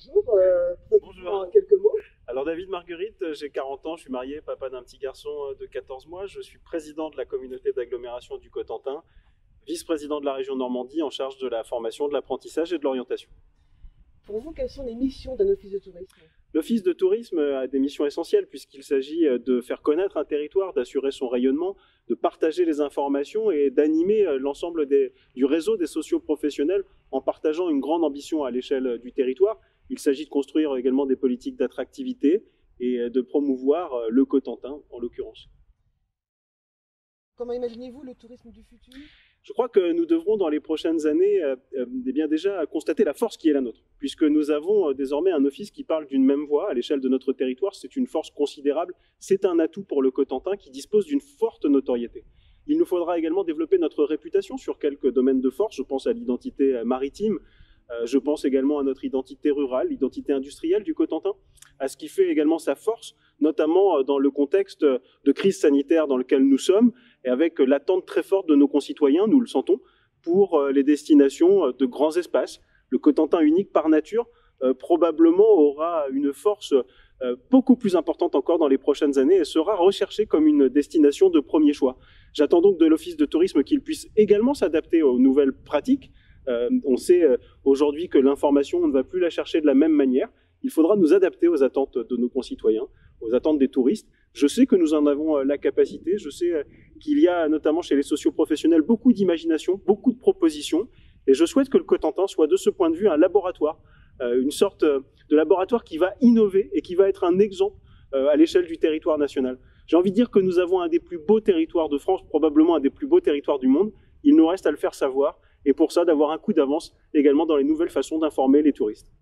Bonjour, présentez-vous en Bonjour. quelques mots. Alors David Marguerite, j'ai 40 ans, je suis marié, papa d'un petit garçon de 14 mois. Je suis président de la communauté d'agglomération du Cotentin, vice-président de la région Normandie en charge de la formation, de l'apprentissage et de l'orientation. Pour vous, quelles sont les missions d'un office de tourisme? L'office de tourisme a des missions essentielles puisqu'il s'agit de faire connaître un territoire, d'assurer son rayonnement, de partager les informations et d'animer l'ensemble du réseau des socioprofessionnels en partageant une grande ambition à l'échelle du territoire. Il s'agit de construire également des politiques d'attractivité et de promouvoir le Cotentin en l'occurrence. Comment imaginez-vous le tourisme du futur? Je crois que nous devrons dans les prochaines années bien déjà constater la force qui est la nôtre, puisque nous avons désormais un office qui parle d'une même voix à l'échelle de notre territoire. C'est une force considérable, c'est un atout pour le Cotentin qui dispose d'une forte notoriété. Il nous faudra également développer notre réputation sur quelques domaines de force. Je pense à l'identité maritime, je pense également à notre identité rurale, l'identité industrielle du Cotentin, à ce qui fait également sa force, notamment dans le contexte de crise sanitaire dans lequel nous sommes, et avec l'attente très forte de nos concitoyens, nous le sentons, pour les destinations de grands espaces. Le Cotentin unique par nature, probablement aura une force beaucoup plus importante encore dans les prochaines années et sera recherché comme une destination de premier choix. J'attends donc de l'Office de tourisme qu'il puisse également s'adapter aux nouvelles pratiques. On sait aujourd'hui que l'information, on ne va plus la chercher de la même manière. Il faudra nous adapter aux attentes de nos concitoyens, aux attentes des touristes. Je sais que nous en avons la capacité, je sais qu'il y a notamment chez les socioprofessionnels beaucoup d'imagination, beaucoup de propositions, et je souhaite que le Cotentin soit de ce point de vue un laboratoire, une sorte de laboratoire qui va innover et qui va être un exemple à l'échelle du territoire national. J'ai envie de dire que nous avons un des plus beaux territoires de France, probablement un des plus beaux territoires du monde. Il nous reste à le faire savoir, et pour ça d'avoir un coup d'avance également dans les nouvelles façons d'informer les touristes.